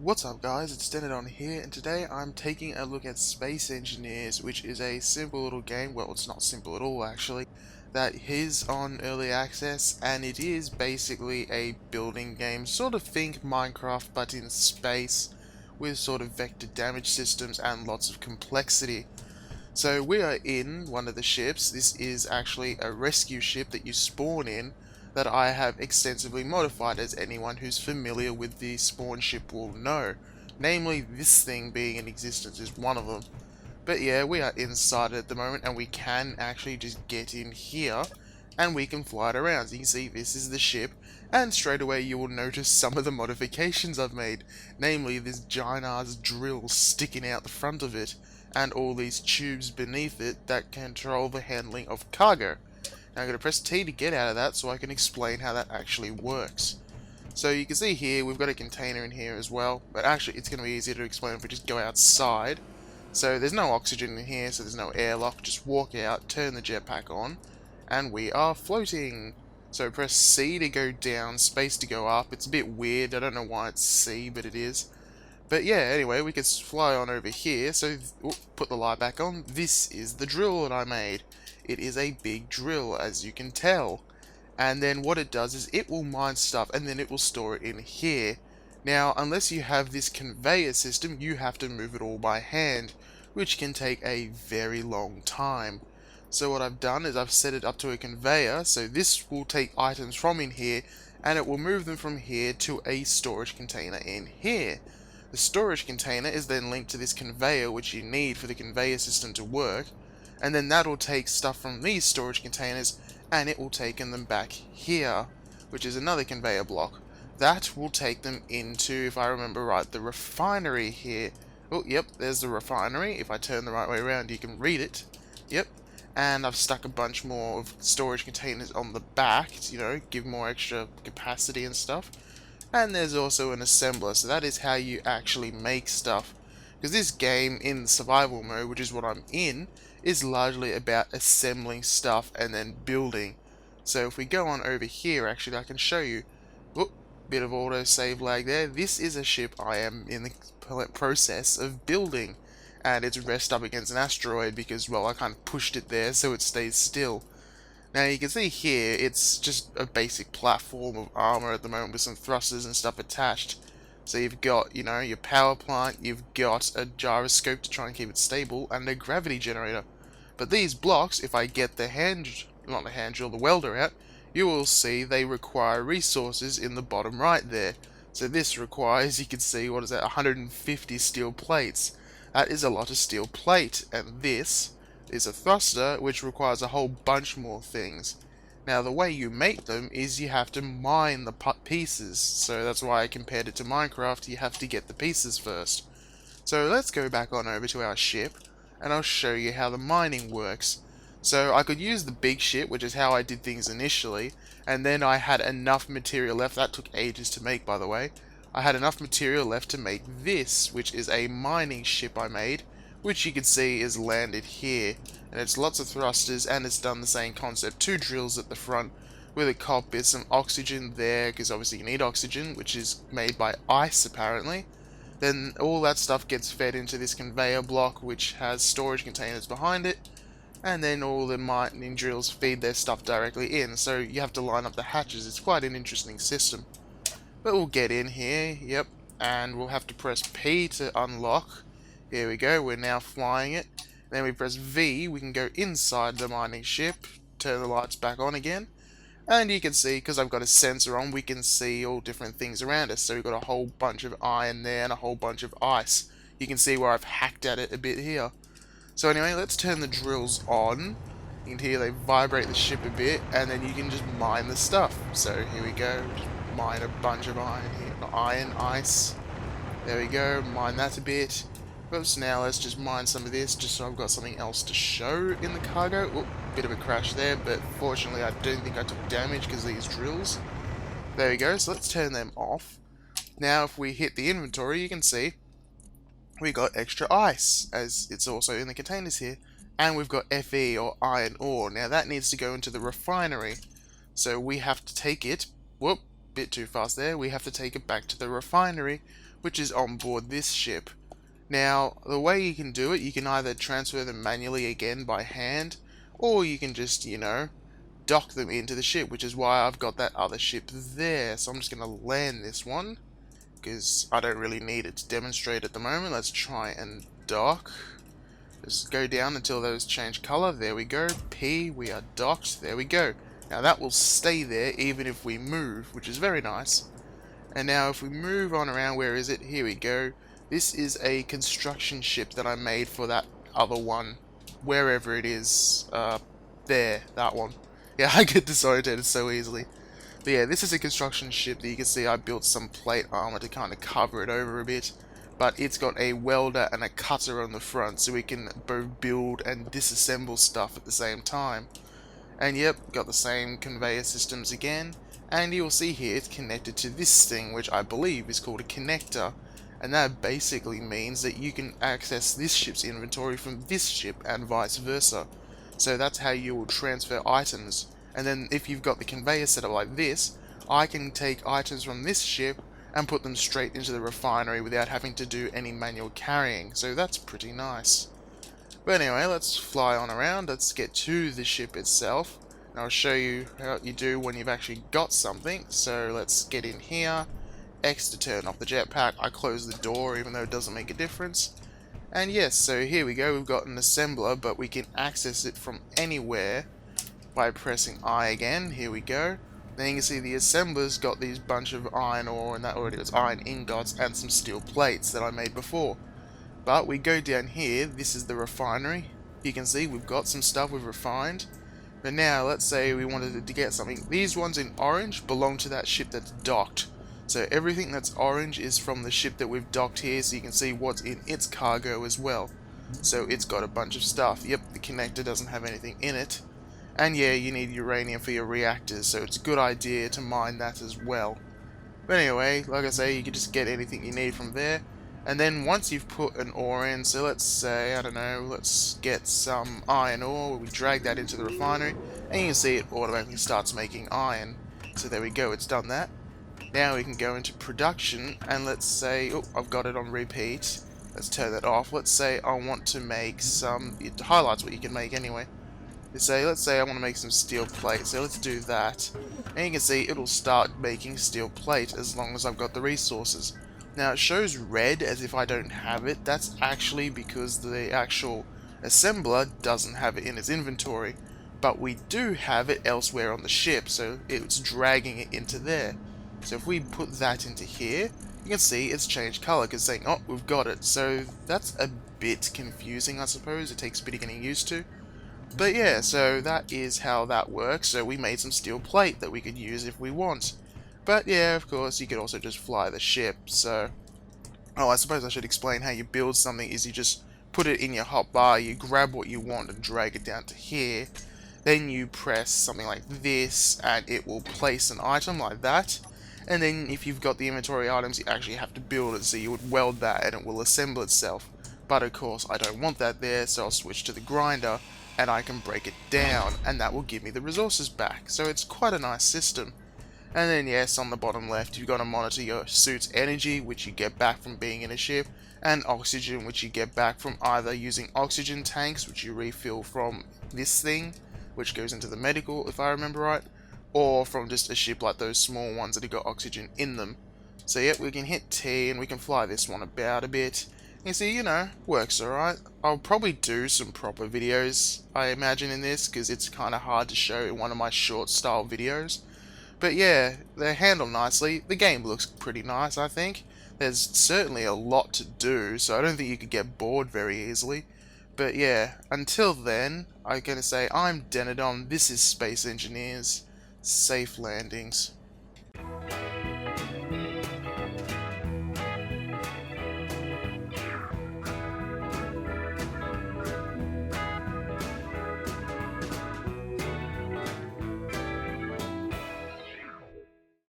What's up guys, it's Denodon here, and today I'm taking a look at Space Engineers, which is a simple little game, well it's not simple at all actually, that is on early access, and it is basically a building game, sort of think Minecraft but in space, with sort of vector damage systems and lots of complexity. So we are in one of the ships. This is actually a rescue ship that you spawn in that I have extensively modified, as anyone who's familiar with the spawn ship will know. Namely, this thing being in existence is one of them. But yeah, we are inside it at the moment, and we can actually just get in here and we can fly it around. So you can see this is the ship, and straight away you will notice some of the modifications I've made. Namely, this giant ass drill sticking out the front of it, and all these tubes beneath it that control the handling of cargo. Now I'm going to press T to get out of that so I can explain how that actually works. So you can see here we've got a container in here as well, but actually it's going to be easier to explain if we just go outside. So there's no oxygen in here, so there's no airlock. Just walk out, turn the jetpack on, and we are floating. So press C to go down, space to go up. It's a bit weird, I don't know why it's C, but it is. But yeah, anyway, we could fly on over here, so put the light back on. This is the drill that I made. It is a big drill, as you can tell. And then what it does is it will mine stuff, and then it will store it in here. Now, unless you have this conveyor system, you have to move it all by hand, which can take a very long time. So what I've done is I've set it up to a conveyor, so this will take items from in here, and it will move them from here to a storage container in here. The storage container is then linked to this conveyor, which you need for the conveyor system to work, and then that'll take stuff from these storage containers and it will take them back here, which is another conveyor block. That will take them into, if I remember right, the refinery here. Oh, yep, there's the refinery. If I turn the right way around, you can read it. Yep. And I've stuck a bunch more of storage containers on the back to, give more extra capacity and stuff. And there's also an assembler, so that is how you actually make stuff. Because this game, in survival mode, which is what I'm in, is largely about assembling stuff and then building. So if we go on over here, actually I can show you. Whoop, bit of auto-save lag there. This is a ship I am in the process of building. And it's rest up against an asteroid because, well, I kind of pushed it there so it stays still. Now you can see here, it's just a basic platform of armor at the moment with some thrusters and stuff attached. So you've got, your power plant, you've got a gyroscope to try and keep it stable, and a gravity generator. But these blocks, if I get the the welder out, you will see they require resources in the bottom right there. So this requires, you can see, 150 steel plates. That is a lot of steel plate, and this is a thruster, which requires a whole bunch more things. Now, the way you make them is you have to mine the pieces, so that's why I compared it to Minecraft. You have to get the pieces first. So let's go back on over to our ship, and I'll show you how the mining works. So I could use the big ship, which is how I did things initially, and then I had enough material left. That took ages to make, by the way. I had enough material left to make this, which is a mining ship I made, which you can see is landed here, and it's lots of thrusters, and it's done the same concept. 2 drills at the front with a cockpit, some oxygen there, because obviously you need oxygen, which is made by ice apparently. Then all that stuff gets fed into this conveyor block, which has storage containers behind it, and then all the mining drills feed their stuff directly in, so you have to line up the hatches. It's quite an interesting system. But we'll get in here, yep, and we'll have to press P to unlock. Here we go, we're now flying it. Then we press V, we can go inside the mining ship, turn the lights back on again, and you can see, because I've got a sensor on, we can see all different things around us. So we've got a whole bunch of iron there and a whole bunch of ice. You can see where I've hacked at it a bit here. So anyway, let's turn the drills on. You can hear they vibrate the ship a bit, and then you can just mine the stuff. So here we go, just mine a bunch of iron here. Iron, ice. There we go, mine that a bit. Oops, now let's just mine some of this, just so I've got something else to show in the cargo. Oop, bit of a crash there, but fortunately I don't think I took damage because of these drills. There we go, so let's turn them off. Now if we hit the inventory, you can see we got extra ice, as it's also in the containers here. And we've got Fe, or iron ore. Now that needs to go into the refinery. So we have to take it, whoop, bit too fast there, we have to take it back to the refinery, which is on board this ship. Now, the way you can do it, you can either transfer them manually again by hand, or you can just, dock them into the ship, which is why I've got that other ship there. So I'm just going to land this one, because I don't really need it to demonstrate at the moment. Let's try and dock. Just go down until those change color. There we go. P, we are docked. There we go. Now that will stay there even if we move, which is very nice. And now if we move on around, where is it? Here we go. This is a construction ship that I made for that other one, wherever it is. There, that one. Yeah, I get disoriented so easily. But yeah, this is a construction ship that you can see I built some plate armor to kind of cover it over a bit. But it's got a welder and a cutter on the front, so we can both build and disassemble stuff at the same time. And yep, got the same conveyor systems again. And you'll see here it's connected to this thing, which I believe is called a connector. And that basically means that you can access this ship's inventory from this ship and vice versa. So that's how you will transfer items. And then if you've got the conveyor set up like this, I can take items from this ship and put them straight into the refinery without having to do any manual carrying. So that's pretty nice. But anyway, let's fly on around. Let's get to the ship itself. And I'll show you how you do when you've actually got something. So let's get in here. X to turn off the jetpack. I close the door even though it doesn't make a difference. And yes, so here we go. We've got an assembler, but we can access it from anywhere by pressing I again. Here we go. Then you can see the assembler's got these bunch of iron ore, and that already was iron ingots and some steel plates that I made before. But we go down here, this is the refinery. You can see we've got some stuff we've refined. But now, let's say we wanted to get something. These ones in orange belong to that ship that's docked. So everything that's orange is from the ship that we've docked here, so you can see what's in its cargo as well. So it's got a bunch of stuff. Yep, the connector doesn't have anything in it. And yeah, you need uranium for your reactors, so it's a good idea to mine that as well. But anyway, like I say, you can just get anything you need from there. And then once you've put an ore in, so let's say, I don't know, let's get some iron ore, we drag that into the refinery, and you can see it automatically starts making iron. So there we go, it's done that. Now we can go into production, and let's say, oh, I've got it on repeat. Let's turn that off. Let's say I want to make some, it highlights what you can make anyway. Let's say I want to make some steel plate, so let's do that. And you can see it'll start making steel plate as long as I've got the resources. Now it shows red as if I don't have it. That's actually because the actual assembler doesn't have it in its inventory. But we do have it elsewhere on the ship, so it's dragging it into there. So if we put that into here, you can see it's changed color because saying, oh, we've got it. So that's a bit confusing, I suppose. It takes a bit of getting used to. But yeah, so that is how that works. So we made some steel plate that we could use if we want. But yeah, of course, you could also just fly the ship. So, oh, I suppose I should explain how you build something is you just put it in your hotbar, you grab what you want and drag it down to here. Then you press something like this and it will place an item like that. And then if you've got the inventory items, you actually have to build it. So you would weld that and it will assemble itself. But of course, I don't want that there, so I'll switch to the grinder and I can break it down and that will give me the resources back. So it's quite a nice system. And then yes, on the bottom left you've got to monitor your suit's energy, which you get back from being in a ship, and oxygen, which you get back from either using oxygen tanks, which you refill from this thing, which goes into the medical if I remember right, or from just a ship like those small ones that have got oxygen in them. So yep, we can hit T and we can fly this one about a bit. You see, works alright. I'll probably do some proper videos, I imagine, in this, because it's kind of hard to show in one of my short style videos. But yeah, they're handled nicely. The game looks pretty nice, I think. There's certainly a lot to do, so I don't think you could get bored very easily. But yeah, until then, I'm going to say I'm Denodon, this is Space Engineers. Safe landings.